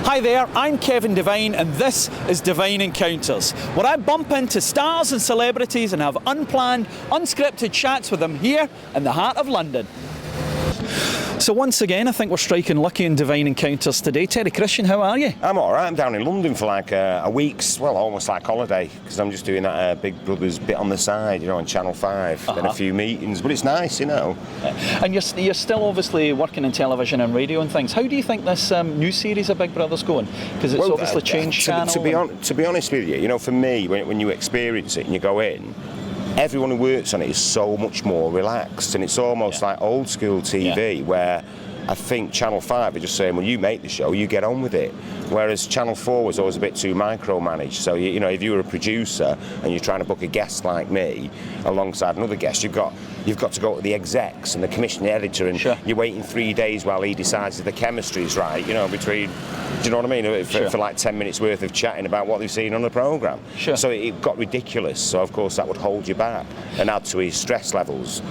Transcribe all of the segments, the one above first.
Hi there, I'm Kevin Devine and this is Devine Encounters, where I bump into stars and celebrities and have unplanned, unscripted chats with them here in the heart of London. So once again, I think we're striking lucky in Devine Encounters today. Terry Christian, how are you? I'm all right. I'm down in London for like a week's, well, almost like holiday, because I'm just doing that Big Brother's bit on the side, you know, on Channel 5, then a few meetings, but it's nice, you know. And you're still obviously working in television and radio and things. How do you think this new series of Big Brother's going? Because it's obviously changed channel. To be honest with you, you know, for me, when you experience it and you go in, everyone who works on it is so much more relaxed, and it's almost like old school TV where I think Channel 5 are just saying, well, you make the show, you get on with it. Whereas Channel 4 was always a bit too micromanaged. So, you know, if you were a producer and you're trying to book a guest like me alongside another guest, you've got to go to the execs and the commissioning editor, and you're waiting 3 days while he decides if the chemistry is right, you know, between, do you know what I mean, for like 10 minutes worth of chatting about what they've seen on the programme. So it got ridiculous. So, of course, that would hold you back and add to his stress levels.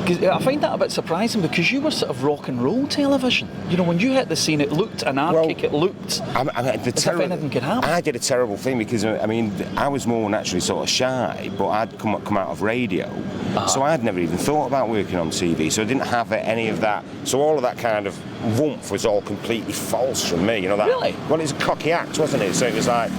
I find that a bit surprising because you were sort of rock and roll television. You know, when you hit the scene, it looked anarchic, it looked as if anything could happen. I did a terrible thing because, I mean, I was more naturally sort of shy, but I'd come out of radio, so I'd never even thought about working on TV, so I didn't have any of that. So all of that kind of woomph was all completely false from me, you know. That, really? Well, it's a cocky act, wasn't it? So it was like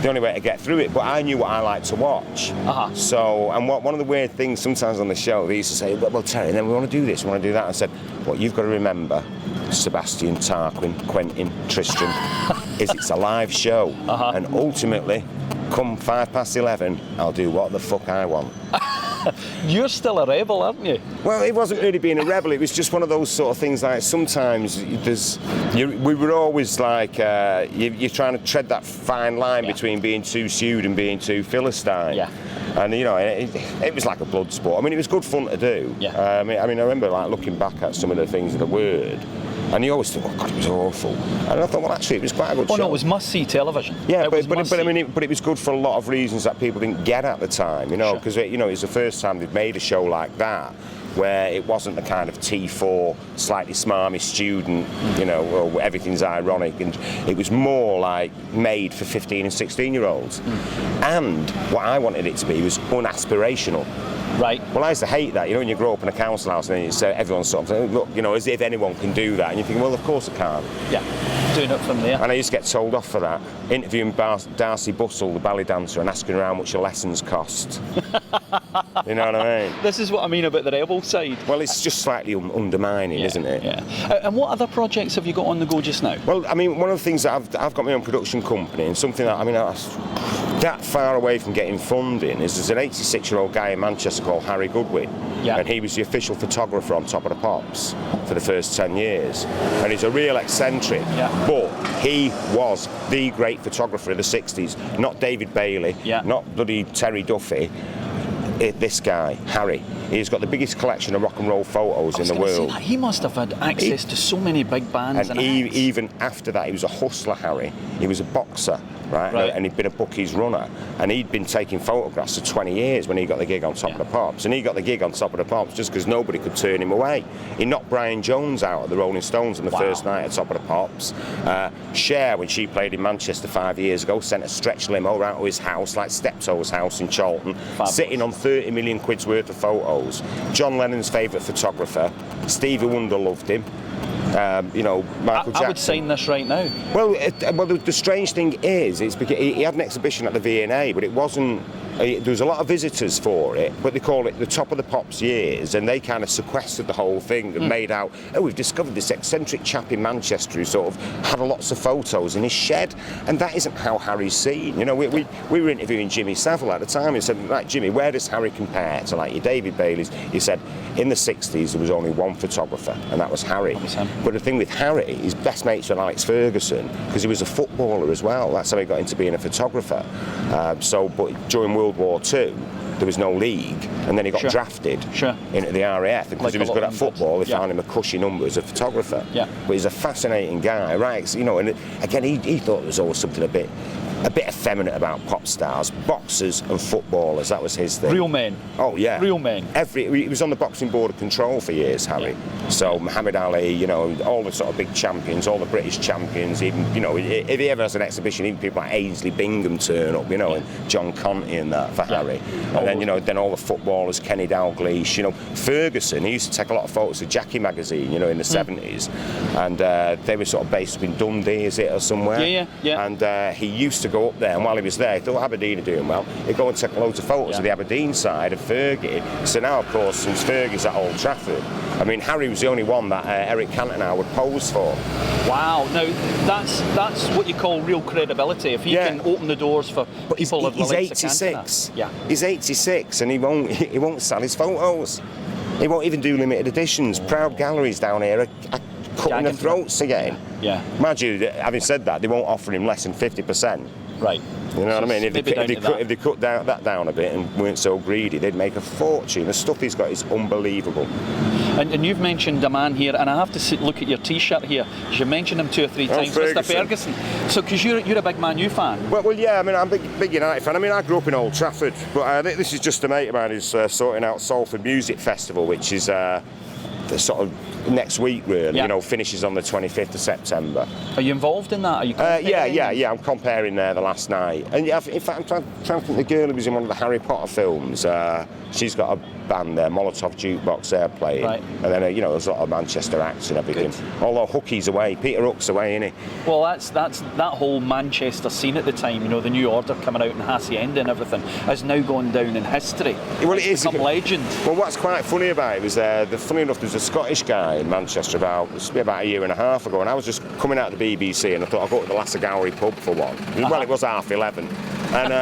the only way to get through it, but I knew what I liked to watch. So, and one of the weird things sometimes on the show, they used to say, well, Terry, then we want to do this, we want to do that. I said, what you've got to remember, Sebastian, Tarquin, Quentin, Tristram, is it's a live show, and ultimately, come 11:05, I'll do what the fuck I want. You're still a rebel, aren't you? Well, it wasn't really being a rebel, it was just one of those sort of things, like sometimes we were always like, you're trying to tread that fine line between being too Sued and being too Philistine. And, you know, it was like a blood sport. I mean, it was good fun to do. I mean, I remember like looking back at some of the things of the word, and you always think, oh God, it was awful. And I thought, well, actually, it was quite a good show. No, it was must-see television. Yeah, but it was good for a lot of reasons that people didn't get at the time, you know, because you know, it was the first time they'd made a show like that, where it wasn't the kind of T4, slightly smarmy student, you know, well, everything's ironic, and it was more like made for 15 and 16-year-olds. And what I wanted it to be was unaspirational. Right. Well, I used to hate that, you know, when you grow up in a council house and everyone's sort of saying, look, you know, as if anyone can do that, and you think, well, of course I can't. Doing it from there. And I used to get told off for that, interviewing Darcy Bussell, the ballet dancer, and asking her how much her lessons cost. You know what I mean? This is what I mean about the rebel side. Well, it's just slightly undermining, isn't it? And what other projects have you got on the go just now? Well, I mean, one of the things that I've got my own production company, and something that, I mean, that far away from getting funding is there's an 86-year-old guy in Manchester called Harry Goodwin, and he was the official photographer on Top of the Pops for the first 10 years. And he's a real eccentric, but he was the great photographer of the 60s, not David Bailey, not bloody Terry Duffy. This guy, Harry, he's got the biggest collection of rock and roll photos in the world. He must have had access to so many big bands. And even after that, he was a hustler, Harry. He was a boxer, right? And he'd been a bookies runner, and he'd been taking photographs for 20 years when he got the gig on Top of the Pops. And he got the gig on Top of the Pops just because nobody could turn him away. He knocked Brian Jones out at the Rolling Stones on the first night at Top of the Pops. Cher, when she played in Manchester 5 years ago, sent a stretch limo out to his house, like Steptoe's house in Charlton, sitting on 30 million quid's worth of photos. John Lennon's favourite photographer, Stevie Wonder loved him. You know, Michael Jackson. I would sign this right now. Well, the strange thing is, it's because he had an exhibition at the V&A, but it wasn't. There was a lot of visitors for it, but they call it the Top of the Pops years, and they kind of sequestered the whole thing and made out, oh, we've discovered this eccentric chap in Manchester who sort of had lots of photos in his shed, and that isn't how Harry's seen. You know, we were interviewing Jimmy Savile at the time, and said, right, Jimmy, where does Harry compare to like your David Baileys? He said, in the 60s there was only one photographer, and that was Harry. But the thing with Harry, his best mates with Alex Ferguson, because he was a footballer as well. That's how he got into being a photographer. But during World War II, there was no league, and then he got drafted into the RAF, and because he was good at football, they found him a cushy number as a photographer. But he's a fascinating guy, right? You know, and again, he thought there was always something a bit a bit effeminate about pop stars, boxers and footballers. That was his thing. Real men. Oh yeah, real men. He was on the boxing board of control for years, Harry. Yeah. So Muhammad Ali, you know, all the sort of big champions, all the British champions. Even, you know, if he ever has an exhibition, even people like Ainsley Bingham turn up, you know, and John Conte and that for Harry. And then, you know, then all the footballers, Kenny Dalglish, you know, Ferguson. He used to take a lot of photos of Jackie magazine, you know, in the 70s, and they were sort of based up in Dundee, is it, or somewhere? Yeah. And he used to go up there, and while he was there, he thought Aberdeen are doing well. He'd go and take loads of photos of the Aberdeen side of Fergie. So now, of course, since Fergie's at Old Trafford, I mean, Harry was the only one that Eric Cantona would pose for. Wow. Now, that's what you call real credibility. If he can open the doors for people of the likes of Cantona. He's 86. Yeah. He's 86, and he won't sell his photos. He won't even do limited editions. Proud galleries down here are cutting their throats again. Yeah. Mind you, having said that, they won't offer him less than 50%. Right. You know what I mean? If they cut that down a bit and weren't so greedy, they'd make a fortune. The stuff he's got is unbelievable. And you've mentioned a man here, and I have to look at your T-shirt here. You mentioned him 2 or 3 times, Mr. Ferguson. So, because you're a big Man U fan. Well, yeah. I mean, I'm a big United fan. I mean, I grew up in Old Trafford, but I think this is just a mate of mine who's sorting out Salford Music Festival, which is the sort of next week, really. Yeah. You know, finishes on the 25th of September. Are you involved in that? Are you? Yeah. I'm comparing there the last night, and yeah, in fact, I'm trying to think. The girl who was in one of the Harry Potter films, she's got a band there, Molotov Jukebox, they're playing, right. And then you know, there's a lot of Manchester acts and everything. Good. Although Hookie's away, Peter Hook's away, isn't he? Well, that's that whole Manchester scene at the time. You know, the New Order coming out in Hacienda and everything has now gone down in history. Well, it is become legend. Well, what's quite funny about it was funny enough, there's a Scottish guy in Manchester about a year and a half ago, and I was just coming out of the BBC, and I thought I'd go to the Lassigowry pub for one. Well, it was 11:30, and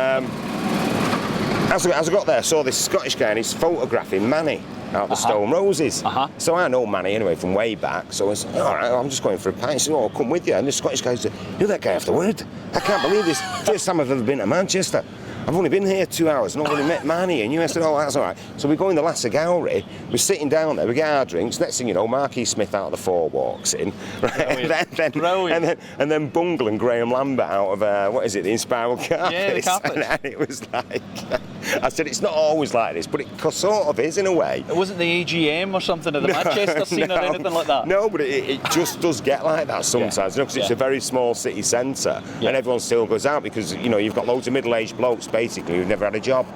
as I got there, I saw this Scottish guy, and he's photographing Manny out the Stone Roses. So I know Manny anyway from way back, so I said, all right, I'm just going for a pint. He said, oh, I'll come with you. And the Scottish guy said, you're that guy off the word. I can't believe this. First time I've ever been to Manchester. I've only been here 2 hours and I've only met Manny. And I said, oh, that's all right. So we go in the Lassigowry, we're sitting down there, we get our drinks. Next thing you know, Marquis Smith out of the 4 walks in. Right? And then Bungle and Graham Lambert out of, the Inspiral Carpets. Yeah, the Carpets. And it was like, I said, it's not always like this, but it sort of is in a way. It wasn't the AGM or something of the Manchester scene or anything like that? No, but it just does get like that sometimes, you know, because it's a very small city centre, and everyone still goes out because, you know, you've got loads of middle-aged blokes basically who've never had a job.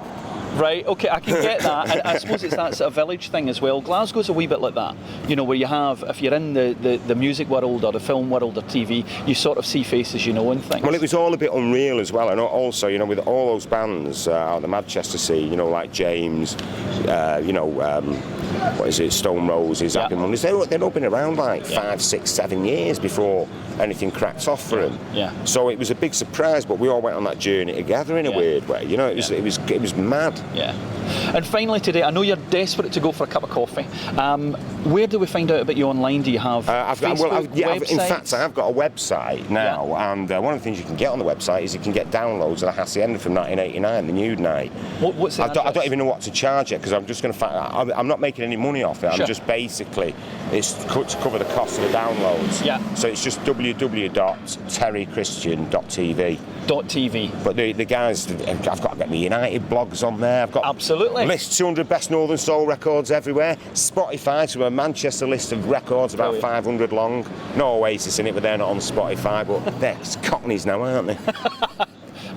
Right, okay, I can get that. And I suppose it's that sort of village thing as well. Glasgow's a wee bit like that, you know, where you have, if you're in the music world or the film world or TV, you sort of see faces you know and things. Well, it was all a bit unreal as well, and also, you know, with all those bands out of the Manchester scene, you know, like James, Stone Roses, Happy Mondays, they'd all been around like 5, 6, 7 years before anything cracked off for them. Yeah. So it was a big surprise, but we all went on that journey together in a weird way. You know, it was mad. Yeah. And finally today, I know you're desperate to go for a cup of coffee. Where do we find out about you online? Do you have Facebook, in fact, I've got a website now, and one of the things you can get on the website is you can get downloads of the Hacienda from 1989, the nude night. What's that? I don't even know what to charge it, because I'm just going to I'm not making any money off it. I'm just basically, it's to cover the cost of the downloads. Yeah. So it's just www.terrychristian.tv. .tv. But the guys, I've got to get my United blogs on there. I've got lists 200 best Northern Soul records everywhere. Spotify, so a Manchester list of records, about 500 long. No Oasis in it, but they're not on Spotify. But they're Cockneys now, aren't they?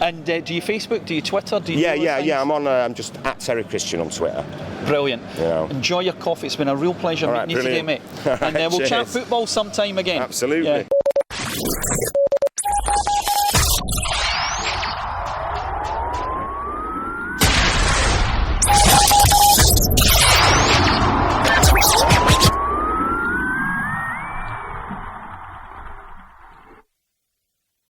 And do you Facebook? Do you Twitter? Do you I'm on. I'm just at Terry Christian on Twitter. Brilliant. Yeah. Enjoy your coffee. It's been a real pleasure meeting you today, mate. And we'll chat football sometime again. Absolutely. Yeah.